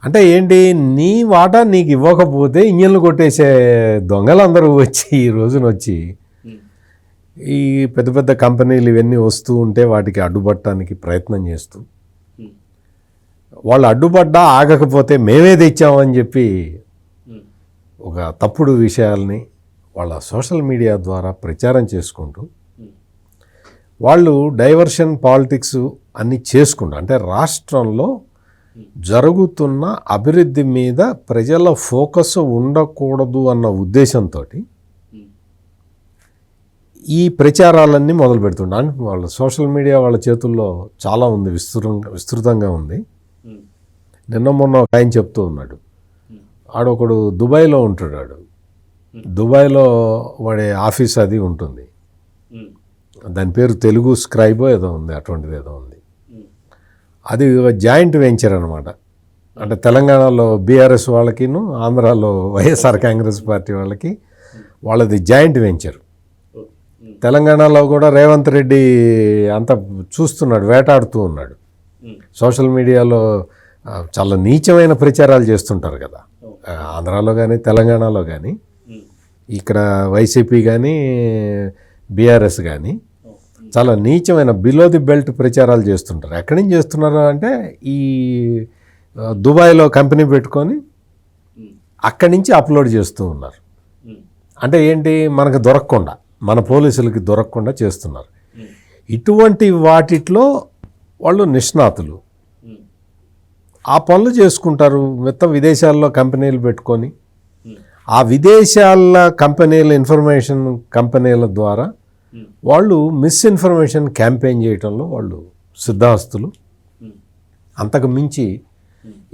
అంటే ఏంటి, నీ వాటా నీకు ఇవ్వకపోతే ఇంజన్లు కొట్టేసే దొంగలందరూ వచ్చి ఈ రోజున వచ్చి ఈ పెద్ద పెద్ద కంపెనీలు ఇవన్నీ వస్తూ ఉంటే వాటికి అడ్డుపట్టడానికి ప్రయత్నం చేస్తూ, వాళ్ళు అడ్డుపడ్డా ఆగకపోతే మేమే తెచ్చామని చెప్పి ఒక తప్పుడు విషయాల్ని వాళ్ళ సోషల్ మీడియా ద్వారా ప్రచారం చేసుకుంటూ, వాళ్ళు డైవర్షన్ పాలిటిక్స్ అన్నీ చేసుకుంటూ, అంటే రాష్ట్రంలో జరుగుతున్న అభివృద్ధి మీద ప్రజల ఫోకస్ ఉండకూడదు అన్న ఉద్దేశంతో ఈ ప్రచారాలన్నీ మొదలు పెడుతుండే. వాళ్ళ సోషల్ మీడియా వాళ్ళ చేతుల్లో చాలా ఉంది, విస్తృతంగా ఉంది. నిన్న మొన్న ఒక ఆయన చెప్తూ ఉన్నాడు, ఆడొకడు దుబాయ్లో ఉంటాడు. దుబాయ్లో వాడి ఆఫీస్ అది ఉంటుంది, దాని పేరు తెలుగు స్క్రైబో ఏదో ఉంది, అటువంటిది ఏదో ఉంది. అది జాయింట్ వెంచర్ అనమాట. అంటే తెలంగాణలో బీఆర్ఎస్ వాళ్ళకిను, ఆంధ్రాలో వైఎస్ఆర్ కాంగ్రెస్ పార్టీ వాళ్ళది జాయింట్ వెంచర్. తెలంగాణలో కూడా రేవంత్ రెడ్డి అంతా చూస్తున్నాడు, వేటాడుతూ ఉన్నాడు. సోషల్ మీడియాలో చాలా నీచమైన ప్రచారాలు చేస్తుంటారు కదా, ఆంధ్రాలో కానీ తెలంగాణలో కానీ. ఇక్కడ వైసీపీ కానీ బీఆర్ఎస్ కానీ చాలా నీచమైన బిలో ది బెల్ట్ ప్రచారాలు చేస్తుంటారు. ఎక్కడి నుంచి చేస్తున్నారు అంటే, ఈ దుబాయ్లో కంపెనీ పెట్టుకొని అక్కడి నుంచి అప్లోడ్ చేస్తూ ఉన్నారు. అంటే ఏంటి, మనకు దొరకకుండా, మన పోలీసులకి దొరకకుండా చేస్తున్నారు. ఇటువంటి వాటిట్లో వాళ్ళు నిష్ణాతులు. ఆ పనులు చేసుకుంటారు. మొత్తం విదేశాల్లో కంపెనీలు పెట్టుకొని ఆ విదేశాల కంపెనీల ఇన్ఫర్మేషన్ కంపెనీల ద్వారా వాళ్ళు మిస్ఇన్ఫర్మేషన్ క్యాంపెయిన్ చేయటంలో వాళ్ళు సిద్ధాస్తులు. అంతకు మించి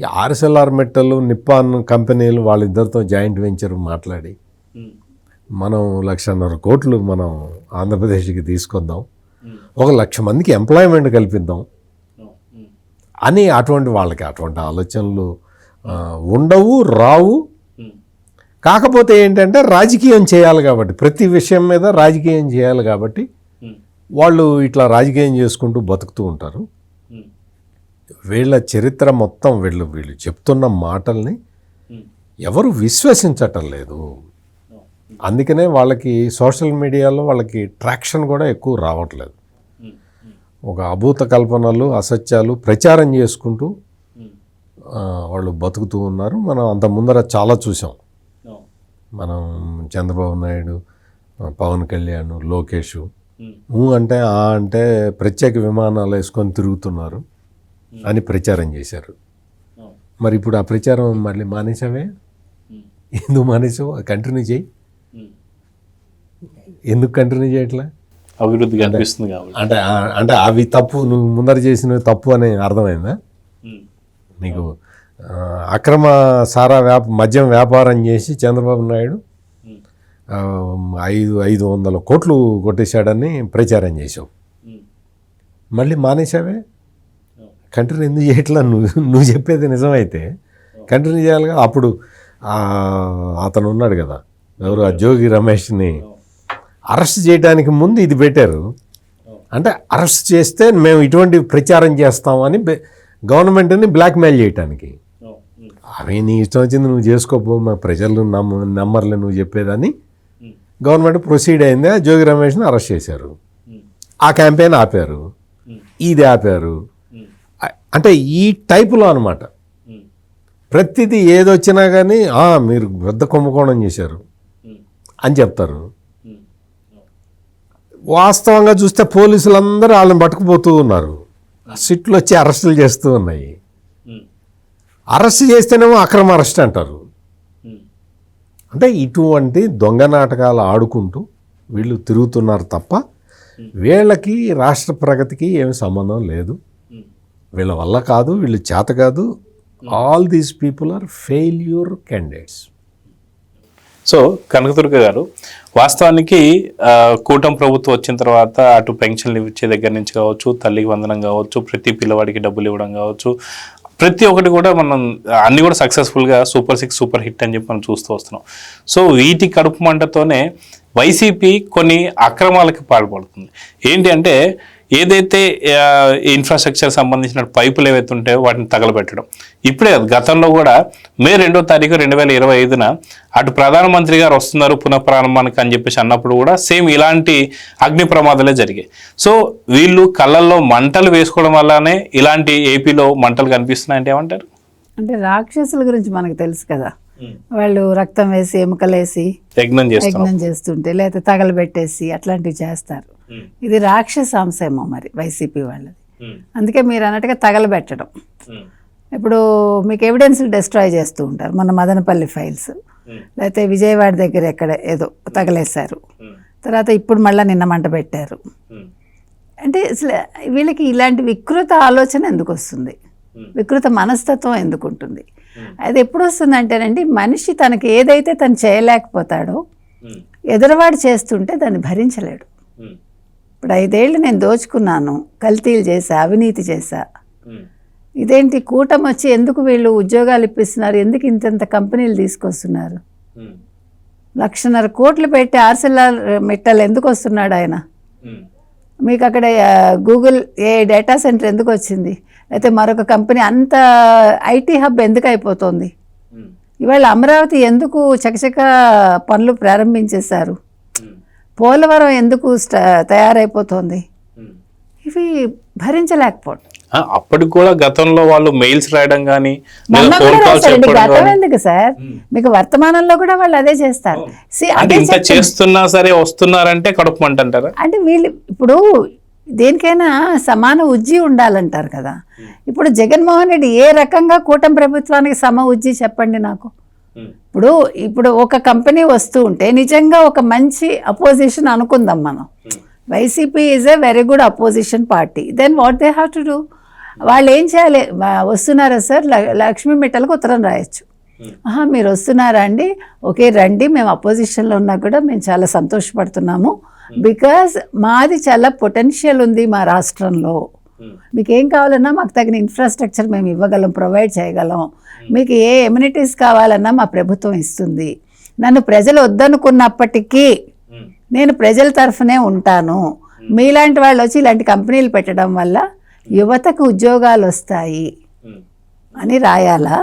ఈ ఆర్ఎస్ఎల్ఆర్ మెట్టలు నిప్పాన్ కంపెనీలు వాళ్ళిద్దరితో జాయింట్ వెంచర్ మాట్లాడి మనం 1,50,000 కోట్లు మనం ఆంధ్రప్రదేశ్కి తీసుకొద్దాం, 1,00,000 మందికి ఎంప్లాయ్మెంట్ కల్పిద్దాం అని వాళ్ళకి అటువంటి ఆలోచనలు ఉండవు, రావు. కాకపోతే ఏంటంటే రాజకీయం చేయాలి కాబట్టి, ప్రతి విషయం మీద రాజకీయం చేయాలి కాబట్టి వాళ్ళు ఇట్లా రాజకీయం చేసుకుంటూ బతుకుతూ ఉంటారు. వీళ్ళ చరిత్ర మొత్తం వీళ్ళు చెప్తున్న మాటల్ని ఎవరు విశ్వసించటం లేదు. అందుకనే వాళ్ళకి సోషల్ మీడియాలో వాళ్ళకి ట్రాక్షన్ కూడా ఎక్కువ రావట్లేదు. ఒక అభూత కల్పనలు, అసత్యాలు ప్రచారం చేసుకుంటూ వాళ్ళు బతుకుతూ ఉన్నారు. మనం అంత ముందర చాలా చూసాం. మనం చంద్రబాబు నాయుడు, పవన్ కళ్యాణ్, లోకేష్ అంటే ప్రత్యేక విమానాలు వేసుకొని తిరుగుతున్నారు అని ప్రచారం చేశారు. మరి ఇప్పుడు ఆ ప్రచారం మళ్ళీ మానేసావే? ఎందుకు మానేసావు? కంటిన్యూ చేయి. ఎందుకు కంటిన్యూ చేయట్లే? అభివృద్ధి కనిపిస్తుంది కాబట్టి. అంటే అవి తప్పు, నువ్వు ముందర చేసినవి తప్పు అని అర్థమైందా నీకు? అక్రమ మద్యం వ్యాపారం చేసి చంద్రబాబు నాయుడు 500 కోట్లు కొట్టేశాడని ప్రచారం చేసావు. మళ్ళీ మానేసావే? కంటిన్యూ ఎందుకు చేయట్లా? నువ్వు చెప్పేది నిజమైతే కంటిన్యూ చేయాలిగా. అప్పుడు అతను ఉన్నాడు కదా, ఎవరు, ఆ జోగి రమేష్ని అరెస్ట్ చేయడానికి ముందు ఇది పెట్టారు. అంటే అరెస్ట్ చేస్తే మేము ఇటువంటి ప్రచారం చేస్తామని గవర్నమెంట్ని బ్లాక్మెయిల్ చేయటానికి. అవి నీ ఇష్టం వచ్చింది నువ్వు చేసుకోపో, మా ప్రజలు నమ్మర్లే నువ్వు చెప్పేదని గవర్నమెంట్ ప్రొసీడ్ అయింది. జోగి రమేష్ని అరెస్ట్ చేశారు. ఆ క్యాంపెయిన్ ఆపారు, ఇది ఆపారు. అంటే ఈ టైపులో అనమాట. ప్రతిదీ ఏదొచ్చినా కానీ మీరు పెద్ద కుంభకోణం చేశారు అని చెప్తారు. వాస్తవంగా చూస్తే పోలీసులందరూ వాళ్ళని పట్టుకుపోతూ ఉన్నారు. సిట్లు వచ్చి అరెస్టులు చేస్తూ ఉన్నాయి. అరెస్ట్ చేస్తేనేమో అక్రమ అరెస్ట్ అంటారు. అంటే ఇటువంటి దొంగ నాటకాలు ఆడుకుంటూ వీళ్ళు తిరుగుతున్నారు తప్ప వీళ్ళకి రాష్ట్ర ప్రగతికి ఏమి సంబంధం లేదు. వీళ్ళ వల్ల కాదు, వీళ్ళు చేత కాదు. All these people are failure candidates. So Kanakadurga garu, వాస్తవానికి కూటమి ప్రభుత్వం వచ్చిన తర్వాత అటు పెన్షన్లు ఇచ్చే దగ్గర నుంచి కావచ్చు, తల్లికి వందనం కావచ్చు, ప్రతి పిల్లవాడికి డబ్బులు ఇవ్వడం కావచ్చు, ప్రతి ఒక్కటి కూడా మనం అన్ని కూడా సక్సెస్ఫుల్గా సూపర్ 6 సూపర్ హిట్ అని చెప్పి మనం చూస్తూ వస్తున్నాం. సో వీటి కడుపు మంటతోనే వైసీపీ కొన్ని అక్రమాలకి పాల్పడుతుంది. ఏంటి అంటే ఏదైతే ఇన్ఫ్రాస్ట్రక్చర్ సంబంధించిన పైపులు ఏవైతే ఉంటాయో వాటిని తగలబెట్టడం. ఇప్పుడే గతంలో కూడా మే 2వ తారీఖు 2025 అటు ప్రధానమంత్రి గారు వస్తున్నారు పునఃప్రారంభానికి అని చెప్పేసి అన్నప్పుడు కూడా సేమ్ ఇలాంటి అగ్ని ప్రమాదాలే జరిగాయి. సో వీళ్ళు కళ్ళల్లో మంటలు వేసుకోవడం వల్లనే ఇలాంటి ఏపీలో మంటలు కనిపిస్తున్నాయంటే ఏమంటారు? అంటే రాక్షసుల గురించి మనకు తెలుసు కదా, వాళ్ళు రక్తం వేసి ఎముకలేసి యజ్ఞం చేస్తుంటే లేకపోతే తగలబెట్టేసి అట్లాంటివి చేస్తారు. ఇది రాక్షసాంశమో మరి వైసీపీ వాళ్ళది. అందుకే మీరు అన్నట్టుగా తగలబెట్టడం. ఇప్పుడు మీకు ఎవిడెన్స్ డిస్ట్రాయ్ చేస్తూ ఉంటారు. మన మదనపల్లి ఫైల్స్, లేకపోతే విజయవాడ దగ్గర ఎక్కడ ఏదో తగలేశారు, తర్వాత ఇప్పుడు మళ్ళీ నిన్న మంట పెట్టారు. అంటే అసలు వీళ్ళకి ఇలాంటి వికృత ఆలోచన ఎందుకు వస్తుంది? వికృత మనస్తత్వం ఎందుకు ఉంటుంది? అది ఎప్పుడు వస్తుంది అంటేనండి, మనిషి తనకి ఏదైతే తను చేయలేకపోతాడో ఎదురువాడు చేస్తుంటే దాన్ని భరించలేడు. ఇప్పుడు 5 ఏళ్ళు నేను దోచుకున్నాను, కల్తీలు చేశా, అవినీతి చేశా, ఇదేంటి కూటమి వచ్చి ఎందుకు వీళ్ళు ఉద్యోగాలు ఇప్పిస్తున్నారు, ఎందుకు ఇంత కంపెనీలు తీసుకొస్తున్నారు, 1,50,000 కోట్లు పెట్టి ఆర్సెల్ఆర్ మెట్టల్ ఎందుకు వస్తున్నాడు ఆయన? మీకు అక్కడ గూగుల్ డేటా సెంటర్ ఎందుకు వచ్చింది? అయితే మరొక కంపెనీ అంత ఐటీ హబ్ ఎందుకు అయిపోతుంది? ఇవాళ అమరావతి ఎందుకు చకచక పనులు ప్రారంభించేశారు? పోలవరం ఎందుకు తయారైపోతుంది? ఇవి భరించలేకపోవడం. అప్పటికి కూడా గతంలో వాళ్ళు మెయిల్స్ రాయడం కానీ గతం ఎందుకు సార్, మీకు వర్తమానంలో కూడా వాళ్ళు అదే చేస్తారు. చేస్తున్నా సరే వస్తున్నారంటే కడుపు మంట అంటారా? అంటే వీళ్ళు ఇప్పుడు దేనికైనా సమాన ఉజ్జి ఉండాలంటారు కదా. ఇప్పుడు జగన్మోహన్ రెడ్డి ఏ రకంగా కూటమి ప్రభుత్వానికి సమ ఉజ్జి చెప్పండి నాకు. ఇప్పుడు ఒక కంపెనీ వస్తూ ఉంటే నిజంగా ఒక మంచి అపోజిషన్ అనుకుందాం మనం, YCP is a very good opposition party, then what they have to do? వాళ్ళు ఏం చేయాలి, వస్తున్నారా సార్, లక్ష్మీ మిట్టలకు ఉత్తరం రాయొచ్చు. మీరు వస్తున్నారా అండి, ఓకే రండి, మేము అపోజిషన్లో ఉన్నా కూడా మేము చాలా సంతోషపడుతున్నాము, బికాజ్ మాది చాలా పొటెన్షియల్ ఉంది మా రాష్ట్రంలో, మీకు ఏం కావాలన్నా మాకు తగిన ఇన్ఫ్రాస్ట్రక్చర్ మేము ఇవ్వగలం, ప్రొవైడ్ చేయగలం, మీకు ఏ ఎమ్యూనిటీస్ కావాలన్నా మా ప్రభుత్వం ఇస్తుంది, నన్ను ప్రజలు వద్దనుకున్నప్పటికీ నేను ప్రజల తరఫునే ఉంటాను, మీలాంటి వాళ్ళు వచ్చి ఇలాంటి కంపెనీలు పెట్టడం వల్ల యువతకు ఉద్యోగాలు వస్తాయి అని రాయాలా?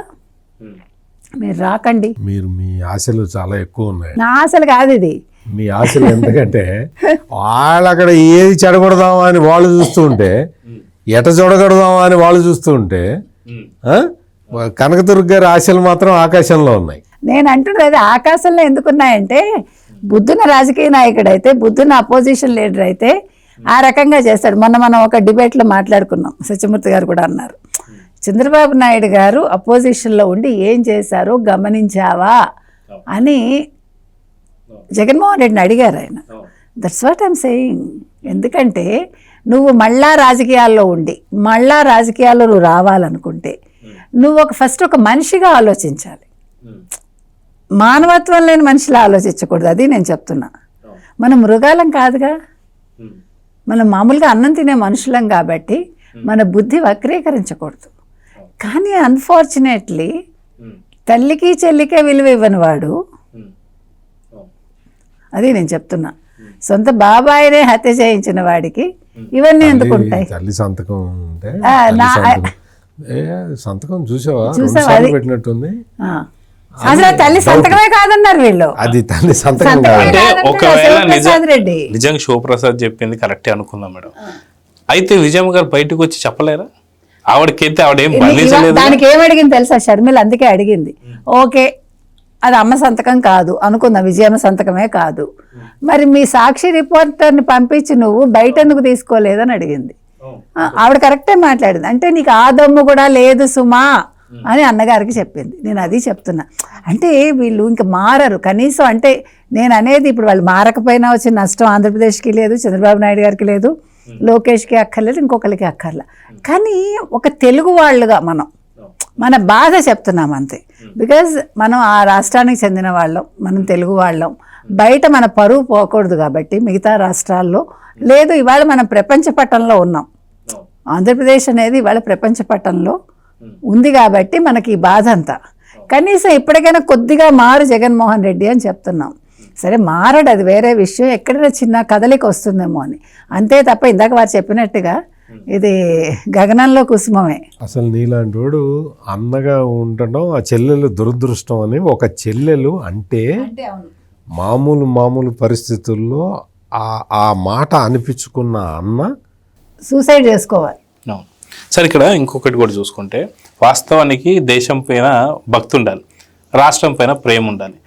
మీరు రాకండి. మీరు మీ ఆశలు చాలా ఎక్కువ ఉన్నాయి. నా ఆశలు కాదు ఇది, మీ ఆశలు ఎందుకంటే వాళ్ళు అక్కడ ఏది చెడగొడదామా అని వాళ్ళు చూస్తూ ఉంటే, ఎట చూడగొడదామా అని వాళ్ళు చూస్తూ ఉంటే, కనకదుర్గ గారి ఆశలు మాత్రం ఆకాశంలో ఉన్నాయి. నేను అంటున్నది ఆకాశంలో ఎందుకున్నాయంటే, బుద్ధున రాజకీయ నాయకుడు అయితే, బుద్ధున అపోజిషన్ లీడర్ అయితే ఆ రకంగా చేస్తాడు. మనం ఒక డిబేట్లో మాట్లాడుకున్నాం, సత్యమూర్తి గారు కూడా అన్నారు, చంద్రబాబు నాయుడు గారు అపోజిషన్లో ఉండి ఏం చేశారో గమనించావా అని జగన్మోహన్ రెడ్డిని అడిగారు ఆయన. That's what I'm saying. ఎందుకంటే నువ్వు మళ్ళా రాజకీయాల్లో ఉండి మళ్ళా రాజకీయాల్లో నువ్వు రావాలనుకుంటే నువ్వు ఫస్ట్ ఒక మనిషిగా ఆలోచించాలి, మానవత్వం లేని మనిషిలా ఆలోచించకూడదు. అది నేను చెప్తున్నా. మనం మృగాలం కాదుగా, మనం మామూలుగా అన్నం తినే మనుషులం కాబట్టి మన బుద్ధి వక్రీకరించకూడదు. కానీ అన్ఫార్చునేట్లీ తల్లికి చెల్లికే విలువ ఇవ్వని వాడు, అది నేను చెప్తున్నా, సొంత బాబాయినే హత్య చేయించిన వాడికి ఇవన్నీ ఎందుకు ఉంటాయి? తల్లి సంతకం ఉంటే సంతకం చూసావా పెట్టినట్టుంది. అసలు తల్లి సంతకమే కాదన్నారు వీళ్ళు. అది తల్లి సంతకం. అంటే ఒకవేళ నిజంగా శివప్రసాద్ చెప్పింది కరెక్టే అనుకుందాం మేడం, అయితే విజయమ్మ గారు బయటకు వచ్చి చెప్పలేరా? ఆవిడకైతే ఆవిడేం బంధించలేదు. దానికి ఏం అడిగింది తెలుసా షర్మిల? అందుకే అడిగింది, ఓకే అది అమ్మ సంతకం కాదు అనుకుందాం, విజయమ్మ సంతకమే కాదు, మరి మీ సాక్షి రిపోర్టర్ని పంపించి నువ్వు బయట ఎందుకు తీసుకోలేదని అడిగింది. ఆవిడ కరెక్టే మాట్లాడింది. అంటే నీకు ఆ దమ్ము కూడా లేదు సుమా అని అన్నగారికి చెప్పింది. నేను అది చెప్తున్నా. అంటే వీళ్ళు ఇంకా మారరు కనీసం. అంటే నేను అనేది ఇప్పుడు వాళ్ళు మారకపోయినా వచ్చిన నష్టం ఆంధ్రప్రదేశ్కి లేదు, చంద్రబాబు నాయుడు గారికి లేదు, లోకేష్కి అక్కర్లేదు, ఇంకొకరికి అక్కర్లే. కానీ ఒక తెలుగు వాళ్ళుగా మన బాధ చెప్తున్నాం అంతే. బికాజ్ మనం ఆ రాష్ట్రానికి చెందిన వాళ్ళం, మనం తెలుగు వాళ్ళం, బయట మన పరువు పోకూడదు కాబట్టి మిగతా రాష్ట్రాల్లో లేదు. ఇవాళ మనం ప్రపంచ పటంలో ఉన్నాం, ఆంధ్రప్రదేశ్ అనేది ఇవాళ ప్రపంచ పటంలో ఉంది కాబట్టి మనకి ఈ బాధ అంతా. కనీసం ఇప్పటికైనా కొద్దిగా మారు జగన్మోహన్ రెడ్డి అని చెప్తున్నాం. సరే మారడు, అది వేరే విషయం, ఎక్కడైనా చిన్న కదలిక వస్తుందేమో అని, అంతే తప్ప ఇందాక వారు చెప్పినట్టుగా ఇది గగనంలో కుసుమమే. అసలు నీలాంటి వాడు అన్నగా ఉండడం ఆ చెల్లెలు దురదృష్టం అని. ఒక చెల్లెలు అంటే మామూలు పరిస్థితుల్లో ఆ మాట అనిపించుకున్న అన్న సూసైడ్ చేసుకోవాలి. సరే, ఇక్కడ ఇంకొకటి కూడా చూసుకుంటే వాస్తవానికి దేశం పైన భక్తి ఉండాలి, రాష్ట్రం పైన ప్రేమ ఉండాలి.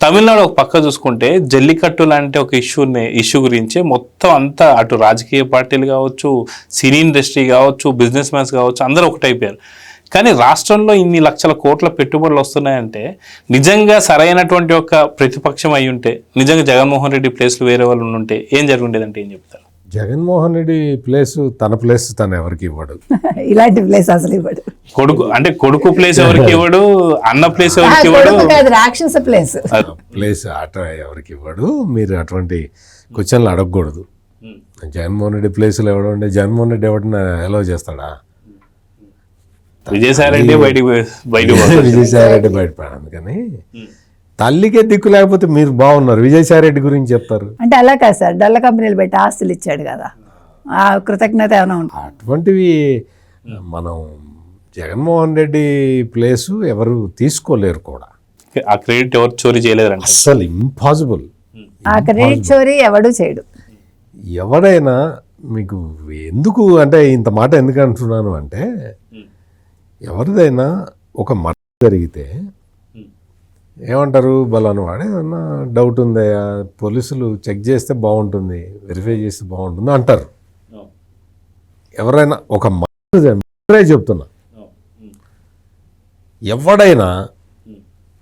తమిళనాడు ఒక పక్క చూసుకుంటే జల్లికట్టు లాంటి ఒక ఇష్యూ గురించి మొత్తం అంతా అటు రాజకీయ పార్టీలు కావచ్చు, సినీ ఇండస్ట్రీ కావచ్చు, బిజినెస్ మ్యాన్స్ కావచ్చు, అందరూ ఒకటైపోయారు. కానీ రాష్ట్రంలో ఇన్ని లక్షల కోట్ల పెట్టుబడులు వస్తున్నాయంటే నిజంగా సరైనటువంటి ఒక ప్రతిపక్షం అయి ఉంటే, నిజంగా జగన్మోహన్ రెడ్డి ప్లేస్లో వేరే వాళ్ళు ఉంటే ఏం జరుగుండేదంటే ఏం చెప్తారు? జగన్మోహన్ రెడ్డి తన ప్లేస్ తను ఎవరికి ఇవ్వడు. ఇలాంటి ప్లేస్ అసలు ఇవ్వడు. కొడుకు ప్లేస్ ఎవరికి ఇవ్వడు, అన్న ప్లేస్ ఎవరికి ఇవ్వడు, రాక్షస ప్లేస్ అట ఎవరికి ఇవ్వడు. మీరు అటువంటి క్వశ్చన్లు అడగకూడదు. జగన్మోహన్ రెడ్డి ప్లేస్లో ఎవడంటే జగన్మోహన్ రెడ్డి ఎవడన్నా ఎలో చేస్తాడా? విజయసాయి రెడ్డి బయటపడాను. కానీ తల్లికే దిక్కు లేకపోతే మీరు బాగున్నారు, విజయసాయి రెడ్డి గురించి చెప్తారు అంటే అలా కాదు సార్. డల్ల కంపెనీలు పెట్టి ఆస్తులు ఇచ్చాడు కదా, ఆ కృతజ్ఞత ఏమైనా ఉంటుంది? అటువంటివి మనం జగన్మోహన్ రెడ్డి ప్లేసు ఎవరు తీసుకోలేరు కూడా. ఆ క్రెడిట్ ఎవరు చోరీ చేయలేరు, అసలు ఇంపాసిబుల్. ఆ క్రెడిట్ చోరీ ఎవడు చేయడు. ఎవడైనా మీకు ఎందుకు అంటే ఇంత మాట ఎందుకు అంటున్నాను అంటే, ఎవరిదైనా ఒక మర్డర్ జరిగితే ఏమంటారు, బలాను వాడే ఏమన్నా డౌట్ ఉందా, పోలీసులు చెక్ చేస్తే బాగుంటుంది, వెరిఫై చేస్తే బాగుంటుంది అంటారు. ఎవరైనా ఒక మర్డరే చెప్తున్నా, ఎవడైనా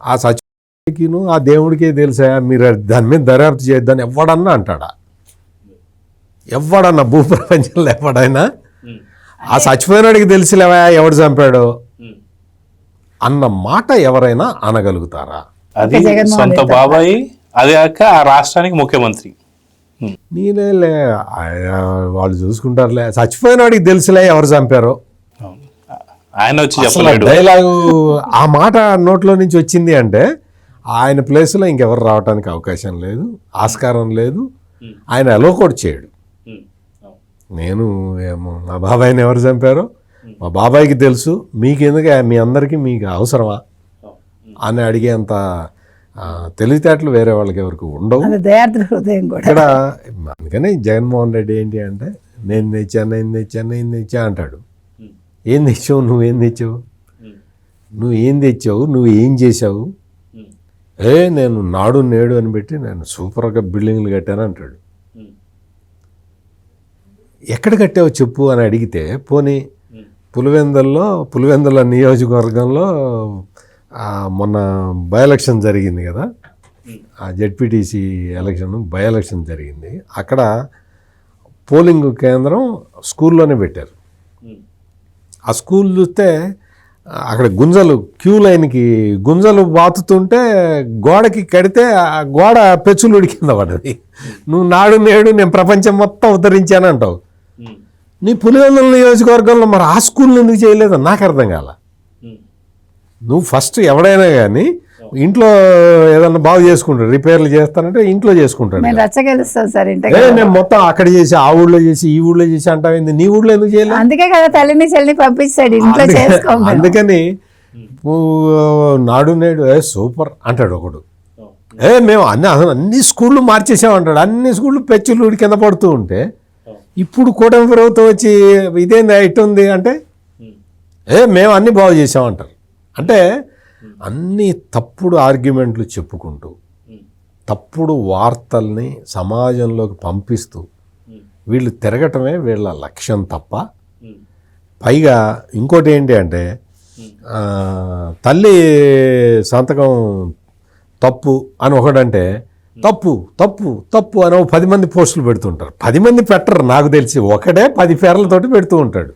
ఆ సచివానికి ఆ దేవుడికే తెలుసా, మీరు దాని మీద దర్యాప్తు చేద్దాన్ని ఎవడన్నా అంటాడా? ఎవడన్నా భూప్రపంచంలో ఎవడైనా ఆ చచ్చిపోయినాడికి తెలిసిలేవా ఎవడు చంపాడో అన్న మాట ఎవరైనా అనగలుగుతారా? అది సొంత బాబాయి, అదే కాక ఆ రాష్ట్రానికి ముఖ్యమంత్రి. నేనేలే వాళ్ళు చూసుకుంటారులే, చచ్చిపోయినాడికి తెలిసిలే ఎవరు చంపారో. ఆయన వచ్చి అసలు చెప్పలేడు. డైలాగు ఆ మాట నోట్లో నుంచి వచ్చింది అంటే ఆయన ప్లేస్లో ఇంకెవరు రావడానికి అవకాశం లేదు, ఆస్కారం లేదు. ఆయన అలో కూడా చేయడు. నేను ఏమో మా బాబాయిని ఎవరు చంపారో మా బాబాయికి తెలుసు, మీకెందుకు మీ అందరికీ మీకు అవసరమా అని అడిగేంత తెలివితేటలు వేరే వాళ్ళకి ఎవరికి ఉండవు. అది దయార్థ హృదయం కూడా. ఇక్కడ అందుకని జగన్మోహన్ రెడ్డి ఏంటి అంటే నేను తెచ్చా అంటాడు. ఏం తెచ్చావు, నువ్వేం తెచ్చావు, నువ్వు ఏం చేసావు? నేను నాడు నేడు అని పెట్టి నేను సూపర్గా బిల్డింగ్లు కట్టాను అంటాడు. ఎక్కడ కట్టావు చెప్పు అని అడిగితే, పోనీ పులివెందుల నియోజకవర్గంలో మొన్న బై ఎలక్షన్ జరిగింది కదా, ఆ జెడ్పీటీసీ బై ఎలక్షన్ జరిగింది. అక్కడ పోలింగ్ కేంద్రం స్కూల్లోనే పెట్టారు. ఆ స్కూల్ చూస్తే అక్కడ క్యూ లైన్కి గుంజలు బాతుతుంటే గోడకి కడితే ఆ గోడ పెచ్చులుడి కింద పడ్డది. నువ్వు నాడు నేడు నేను ప్రపంచం మొత్తం ఉద్ధరించాను అంటావు. నీ పులివెందుల నియోజకవర్గంలో మరి ఆ స్కూల్ ఎందుకు చేయలేదు నాకు అర్థం కాల. నువ్వు ఫస్ట్ ఎవడైనా కానీ ఇంట్లో ఏదన్నా బాగు చేసుకుంటాడు, రిపేర్లు చేస్తానంటే ఇంట్లో చేసుకుంటాడు. నేను మొత్తం అక్కడ చేసి ఆ ఊళ్ళో చేసి ఈ ఊళ్ళో చేసి అంటావేంది, నీ ఊళ్ళో ఎందుకు చేయలేదు? అందుకే కదా తల్లిని చెల్లిని పంపిస్తాడు ఇంట్లో చేసుకో. అందుకని నాడు నేడు సూపర్ అంటాడు ఒకడు. మేము అన్ని స్కూళ్ళు మార్చేసామంటాడు. అన్ని స్కూళ్ళు పెచ్చులు కింద పడుతూ ఉంటే ఇప్పుడు కూటమి ప్రభుత్వం వచ్చి ఇదేంది ఇట్టుంది అంటే మేము అన్ని బాగు చేసామంటారు. అంటే అన్ని తప్పుడు ఆర్గ్యుమెంట్లు చెప్పుకుంటూ తప్పుడు వార్తల్ని సమాజంలోకి పంపిస్తూ వీళ్ళు తిరగటమే వీళ్ళ లక్ష్యం తప్ప. పైగా ఇంకోటి ఏంటి అంటే తల్లి సంతకం తప్పు అని ఒకడంటే తప్పు తప్పు తప్పు అని 10 మంది పోస్టులు పెడుతుంటారు. 10 మంది పెట్టరు నాకు తెలిసి, ఒకడే 10 పేర్లతోటి పెడుతూ ఉంటాడు.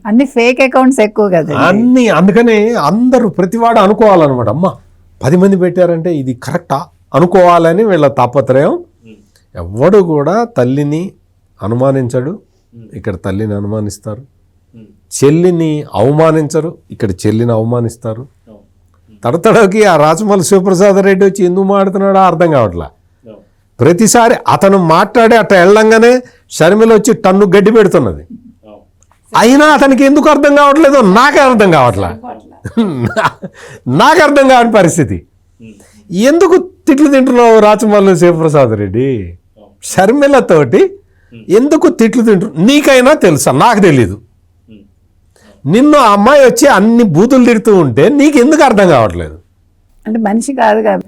అన్ని ఫేక్ అకౌంట్స్ ఎక్కువ కదా అన్ని. అందుకని అందరూ ప్రతివాడు అనుకోవాలన్నమాట. అమ్మ 10 మంది పెట్టారంటే ఇది కరెక్టా అనుకోవాలని వీళ్ళ తాపత్రయం. ఎవడు కూడా తల్లిని అనుమానించడు, ఇక్కడ తల్లిని అనుమానిస్తారు. చెల్లిని అవమానించరు, ఇక్కడ చెల్లిని అవమానిస్తారు. తడతడకి ఆ రాచమల్లి శివప్రసాద్ రెడ్డి వచ్చి ఎందుకు మాట్లాడుతున్నాడో అర్థం కావట్లా. ప్రతిసారి అతను మాట్లాడి అట్లా వెళ్ళంగానే షర్మిల వచ్చి టన్ను గడ్డి పెడుతున్నది. అయినా అతనికి ఎందుకు అర్థం కావట్లేదో నాకే అర్థం కావట్లా. నాకు అర్థం కాని పరిస్థితి. ఎందుకు తిట్లు తింటున్నావు రాచమల్లి శివప్రసాద్ రెడ్డి? షర్మిలతోటి ఎందుకు తిట్లు తింటు నీకైనా తెలుసా? నాకు తెలీదు. నిన్ను ఆ అమ్మాయి వచ్చి అన్ని బూతులు తిడుతూ ఉంటే నీకు ఎందుకు అర్థం కావట్లేదు? అంటే మనిషి కాదు కదా.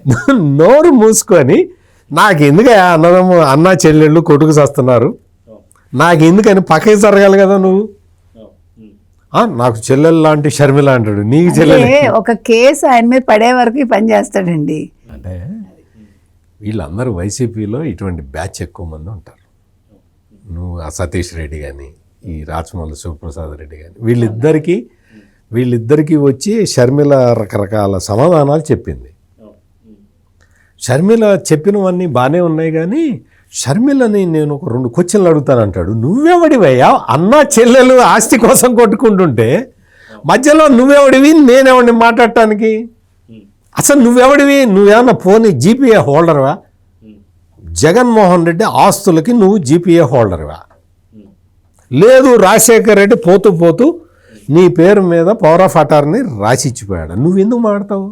నోరు మూసుకొని నాకెందుకు అన్న చెల్లెళ్ళు కొట్టుకు చేస్తున్నారు, నాకెందుకని పక్కకి జరగాలి కదా నువ్వు. నాకు చెల్లెలు లాంటి షర్మిల అంటాడు, నీకు చెల్లెలు. ఒక కేసు ఆయన మీద పడే వరకు పని చేస్తాడండి. అంటే వీళ్ళందరూ వైసీపీలో ఇటువంటి బ్యాచ్ ఎక్కువ మంది ఉంటారు. నువ్వు ఆ సతీష్ రెడ్డి కానీ ఈ రాచమల్లి శివప్రసాద్ రెడ్డి కానీ వీళ్ళిద్దరికీ వచ్చి షర్మిల రకరకాల సమాధానాలు చెప్పింది. షర్మిల చెప్పినవన్నీ బాగానే ఉన్నాయి కానీ షర్మిలని నేను ఒక 2 క్వశ్చన్లు అడుగుతానంటాడు. నువ్వెవడివయ్యా? అన్న చెల్లెలు ఆస్తి కోసం కొట్టుకుంటుంటే మధ్యలో నువ్వెవడివి నేనెవడిని మాట్లాడటానికి? అసలు నువ్వెవడివి? నువ్వేమన్నా పోనీ జీపీఏ హోల్డర్వా? జగన్మోహన్ రెడ్డి ఆస్తులకి నువ్వు జీపీఏ హోల్డర్వా? లేదు, రాజశేఖర్ రెడ్డి పోతూ నీ పేరు మీద పవర్ ఆఫ్ అటార్నీ రాసిచ్చిపోయాడు. నువ్వెందుకు మాట్లాడతావు?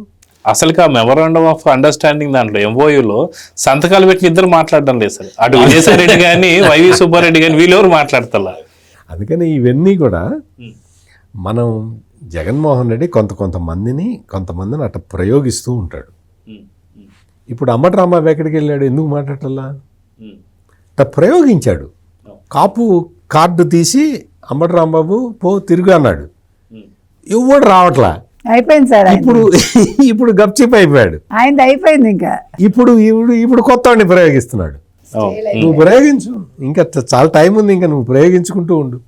అసలు ఆ మెమరాండమ్ ఆఫ్ అండర్స్టాండింగ్ దాంట్లో ఎంఓయూలో సంతకాలు పెట్టిన ఇద్దరు మాట్లాడడం లేదు సార్. అటు విజయసాయి రెడ్డి కానీ వైవి సుబ్బారెడ్డి కానీ వీళ్ళెవరు మాట్లాడతారు. అందుకని ఇవన్నీ కూడా మనం జగన్మోహన్ రెడ్డి కొంతమందిని అట్లా ప్రయోగిస్తూ ఉంటాడు. ఇప్పుడు అంబటి రాంబాబు ఎక్కడికి వెళ్ళాడు? ఎందుకు మాట్లాడాలా? అట్లా ప్రయోగించాడు. కాపు కార్డు తీసి అంబటి రాంబాబు తిరుగు అన్నాడు. ఎవడు రావట్లా. అయిపోయింది సార్. ఇప్పుడు గప్చిప్ అయిపోయాడు. ఆయన అయిపోయింది. ఇంకా ఇప్పుడు కొత్త ప్రయోగిస్తున్నాడు. నువ్వు ప్రయోగించు, ఇంకా చాలా టైం ఉంది, ఇంకా నువ్వు ప్రయోగించుకుంటూ ఉండు.